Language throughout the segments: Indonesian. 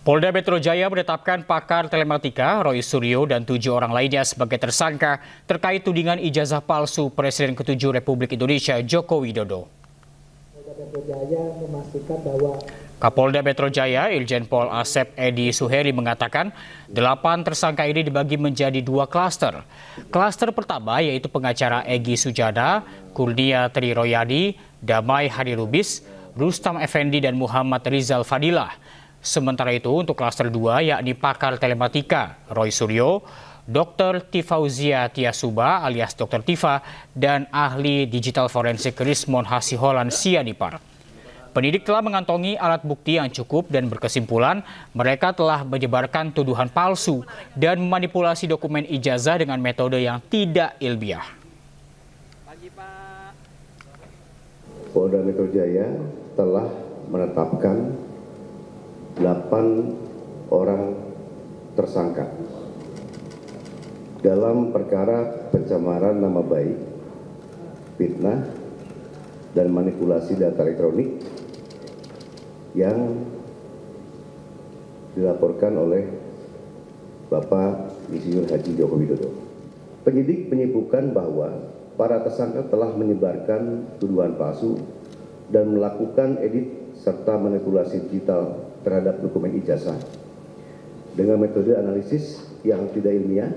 Polda Metro Jaya menetapkan pakar telematika Roy Suryo dan 7 orang lainnya sebagai tersangka terkait tudingan ijazah palsu Presiden ke-7 Republik Indonesia Joko Widodo. Polda Metro Jaya memastikan bahwa Kapolda Metro Jaya Irjen Pol Asep Edi Suheri mengatakan 8 tersangka ini dibagi menjadi 2 klaster. Klaster pertama yaitu pengacara Egy Sujana, Kurnia Tri Royadi, Damai Hadirubis, Rustam Effendi dan Muhammad Rizal Fadilah. Sementara itu untuk klaster 2 yakni pakar telematika Roy Suryo, Dr. Tifauzia Tiasuba alias Dr. Tifa dan ahli digital forensik Rismon Hasiholan Sianipar. Penyidik telah mengantongi alat bukti yang cukup dan berkesimpulan mereka telah menyebarkan tuduhan palsu dan memanipulasi dokumen ijazah dengan metode yang tidak ilmiah. Polda Metro Jaya telah menetapkan 8 orang tersangka dalam perkara pencemaran nama baik, fitnah, dan manipulasi data elektronik yang dilaporkan oleh Bapak Insinyur Haji Joko Widodo. Penyidik menyebutkan bahwa para tersangka telah menyebarkan tuduhan palsu dan melakukan edit serta manipulasi digital terhadap dokumen ijazah dengan metode analisis yang tidak ilmiah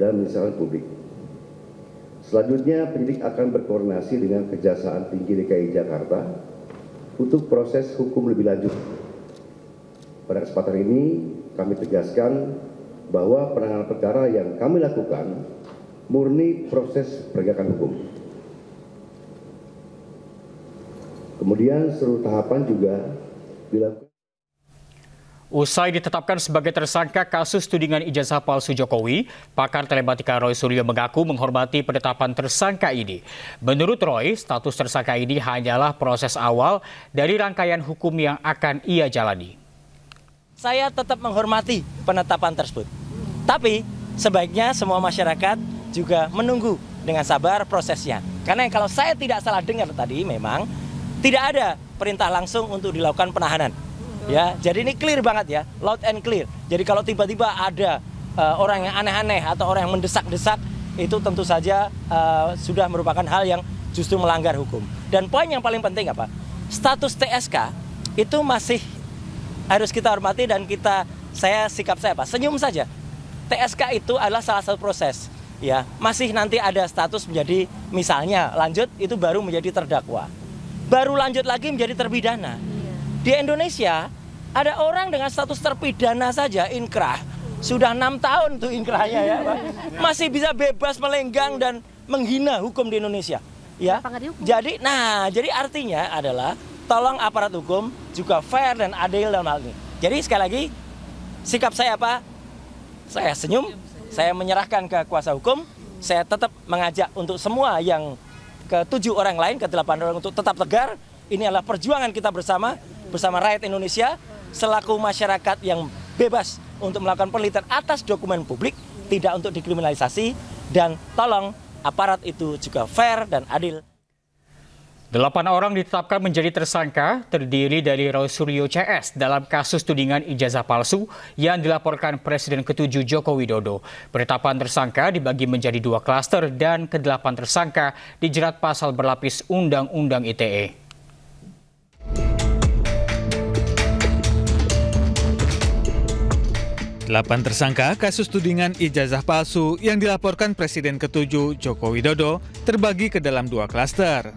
dan menyesalkan publik. Selanjutnya, penyidik akan berkoordinasi dengan Kejaksaan Tinggi DKI Jakarta untuk proses hukum lebih lanjut. Pada kesempatan ini, kami tegaskan bahwa penanganan perkara yang kami lakukan murni proses penegakan hukum. Kemudian seluruh tahapan juga dilakukan. Usai ditetapkan sebagai tersangka kasus tudingan ijazah palsu Jokowi, pakar telematika Roy Suryo mengaku menghormati penetapan tersangka ini. Menurut Roy, status tersangka ini hanyalah proses awal dari rangkaian hukum yang akan ia jalani. Saya tetap menghormati penetapan tersebut. Tapi sebaiknya semua masyarakat juga menunggu dengan sabar prosesnya. Karena kalau saya tidak salah dengar tadi memang tidak ada perintah langsung untuk dilakukan penahanan. Ya, jadi ini clear banget ya, loud and clear. Jadi kalau tiba-tiba ada orang yang aneh-aneh atau orang yang mendesak-desak, itu tentu saja sudah merupakan hal yang justru melanggar hukum. Dan poin yang paling penting apa? Status TSK itu masih harus kita hormati dan sikap saya apa? Senyum saja. TSK itu adalah salah satu proses. Ya, masih nanti ada status menjadi misalnya lanjut itu baru menjadi terdakwa. Baru lanjut lagi menjadi terpidana. Di Indonesia ada orang dengan status terpidana saja inkrah. Sudah 6 tahun tuh inkrahnya ya, Pak. Masih bisa bebas melenggang dan menghina hukum di Indonesia. Ya. Jadi artinya adalah tolong aparat hukum juga fair dan adil dalam hal ini. Jadi sekali lagi sikap saya apa? Saya senyum, saya menyerahkan ke kuasa hukum, saya tetap mengajak untuk semua yang ke-7 orang lain, ke-8 orang untuk tetap tegar. Ini adalah perjuangan kita bersama rakyat Indonesia selaku masyarakat yang bebas untuk melakukan penelitian atas dokumen publik, tidak untuk dikriminalisasi, dan tolong aparat itu juga fair dan adil. 8 orang ditetapkan menjadi tersangka terdiri dari Roy Suryo CS dalam kasus tudingan ijazah palsu yang dilaporkan Presiden ke-7 Joko Widodo. Penetapan tersangka dibagi menjadi 2 klaster dan ke-8 tersangka dijerat pasal berlapis Undang-Undang ITE. Delapan tersangka kasus tudingan ijazah palsu yang dilaporkan Presiden ke-7 Joko Widodo terbagi ke dalam 2 klaster.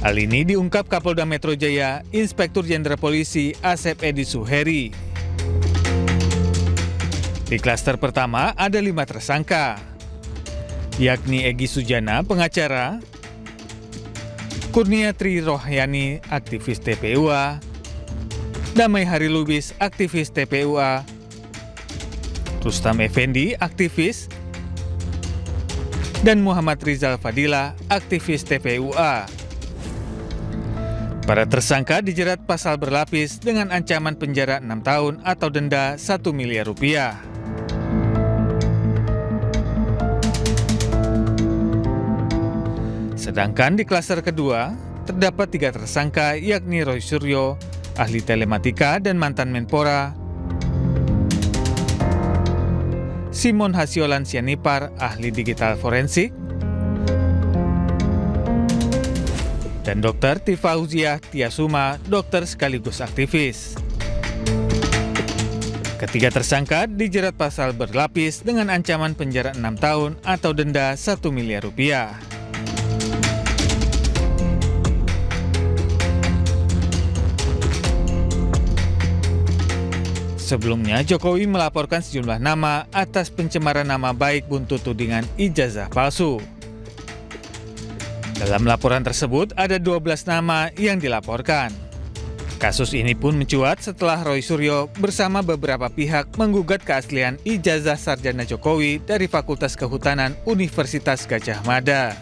Hal ini diungkap Kapolda Metro Jaya, Inspektur Jenderal Polisi Asep Edi Suheri. Di klaster pertama ada 5 tersangka, yakni Egy Sujana, pengacara, Kurnia Tri Royadi, aktivis TPUA, Damai Hadirubis, aktivis TPUA, Rustam Effendi, aktivis, dan Muhammad Rizal Fadilah, aktivis TPUA. Para tersangka dijerat pasal berlapis dengan ancaman penjara 6 tahun atau denda 1 miliar rupiah. Sedangkan di klaster kedua, terdapat 3 tersangka yakni Roy Suryo, ahli telematika dan mantan Menpora, Simon Hasiolan Sianipar, ahli digital forensik, dan Dr. Tifa Uziah Tiasuma, dokter sekaligus aktivis. Ketiga tersangka dijerat pasal berlapis dengan ancaman penjara 6 tahun atau denda 1 miliar rupiah. Sebelumnya, Jokowi melaporkan sejumlah nama atas pencemaran nama baik buntut tudingan ijazah palsu. Dalam laporan tersebut, ada 12 nama yang dilaporkan. Kasus ini pun mencuat setelah Roy Suryo bersama beberapa pihak menggugat keaslian ijazah sarjana Jokowi dari Fakultas Kehutanan Universitas Gadjah Mada.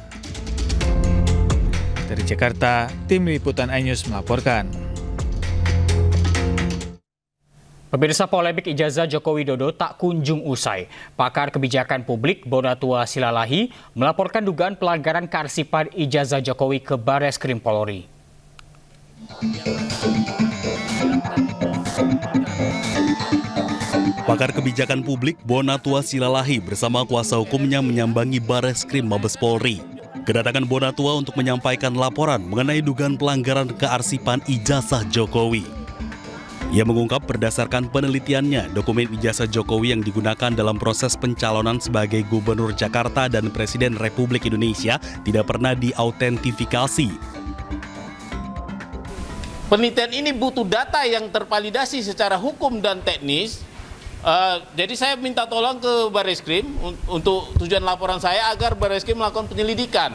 Dari Jakarta, Tim Liputan iNews melaporkan. Pemirsa, polemik ijazah Joko Widodo tak kunjung usai. Pakar kebijakan publik Bonatua Silalahi melaporkan dugaan pelanggaran kearsipan ijazah Jokowi ke Bareskrim Polri. Pakar kebijakan publik Bonatua Silalahi bersama kuasa hukumnya menyambangi Bareskrim Mabes Polri. Kedatangan Bonatua untuk menyampaikan laporan mengenai dugaan pelanggaran kearsipan ijazah Jokowi. Ia mengungkap berdasarkan penelitiannya, dokumen ijazah Jokowi yang digunakan dalam proses pencalonan sebagai Gubernur Jakarta dan Presiden Republik Indonesia tidak pernah diautentifikasi. Penelitian ini butuh data yang tervalidasi secara hukum dan teknis. Jadi saya minta tolong ke Bareskrim untuk tujuan laporan saya agar Bareskrim melakukan penyelidikan.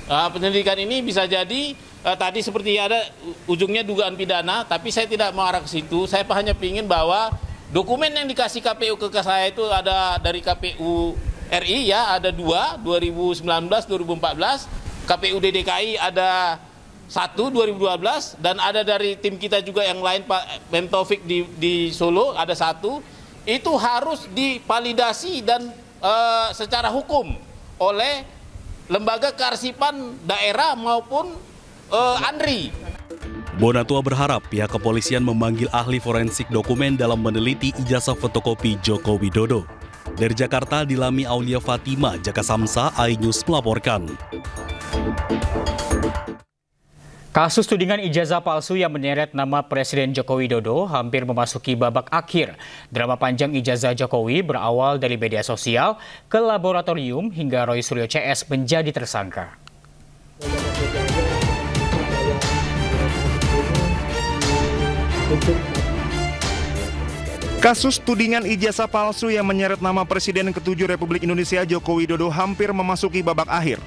Penyelidikan ini bisa jadi tadi seperti ada ujungnya dugaan pidana, tapi saya tidak mengarah ke situ. Saya hanya ingin bahwa dokumen yang dikasih KPU ke saya itu ada dari KPU RI ya, ada 2, 2019, 2014. KPU DKI ada 1, 2012, dan ada dari tim kita juga yang lain, Pak Mem Taufik di Solo ada 1. Itu harus divalidasi dan secara hukum oleh lembaga kearsipan daerah maupun ANRI. Bonatua berharap pihak kepolisian memanggil ahli forensik dokumen dalam meneliti ijazah fotokopi Joko Widodo. Dari Jakarta, Dilami Aulia Fatima, Jaka Samsa, iNews melaporkan. Kasus tudingan ijazah palsu yang menyeret nama Presiden Joko Widodo hampir memasuki babak akhir. Drama panjang ijazah Jokowi berawal dari media sosial ke laboratorium hingga Roy Suryo CS menjadi tersangka. Kasus tudingan ijazah palsu yang menyeret nama Presiden ke-7 Republik Indonesia Joko Widodo hampir memasuki babak akhir.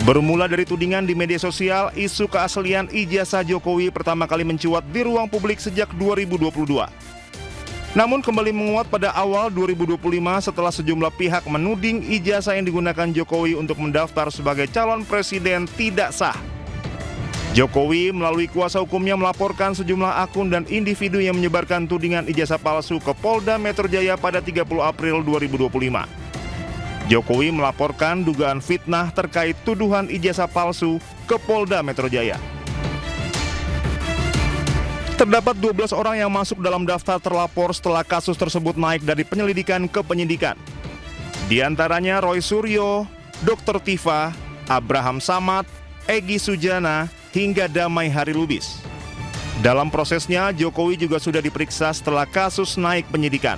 Bermula dari tudingan di media sosial, isu keaslian ijazah Jokowi pertama kali mencuat di ruang publik sejak 2022. Namun kembali menguat pada awal 2025 setelah sejumlah pihak menuding ijazah yang digunakan Jokowi untuk mendaftar sebagai calon presiden tidak sah. Jokowi melalui kuasa hukumnya melaporkan sejumlah akun dan individu yang menyebarkan tudingan ijazah palsu ke Polda Metro Jaya pada 30 April 2025. Jokowi melaporkan dugaan fitnah terkait tuduhan ijazah palsu ke Polda Metro Jaya. Terdapat 12 orang yang masuk dalam daftar terlapor setelah kasus tersebut naik dari penyelidikan ke penyidikan. Di antaranya Roy Suryo, Dr. Tifa, Abraham Samad, Egy Sujana, hingga Damai Hari Lubis. Dalam prosesnya, Jokowi juga sudah diperiksa setelah kasus naik penyidikan.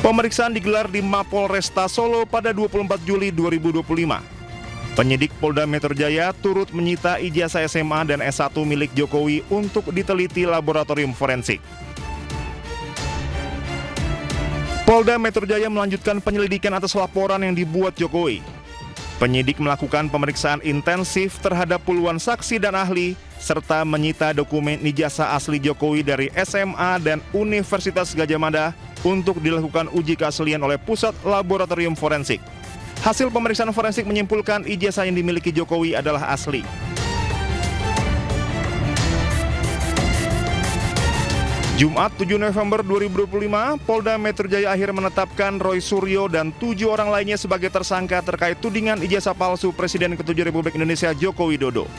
Pemeriksaan digelar di Mapolresta Solo pada 24 Juli 2025. Penyidik Polda Metro Jaya turut menyita ijazah SMA dan S1 milik Jokowi untuk diteliti laboratorium forensik. Polda Metro Jaya melanjutkan penyelidikan atas laporan yang dibuat Jokowi. Penyidik melakukan pemeriksaan intensif terhadap puluhan saksi dan ahli, serta menyita dokumen ijazah asli Jokowi dari SMA dan Universitas Gadjah Mada untuk dilakukan uji keaslian oleh Pusat Laboratorium Forensik. Hasil pemeriksaan forensik menyimpulkan ijazah yang dimiliki Jokowi adalah asli. Jumat 7 November 2025, Polda Metro Jaya akhirnya menetapkan Roy Suryo dan 7 orang lainnya sebagai tersangka terkait tudingan ijazah palsu Presiden ke-7 Republik Indonesia Joko Widodo.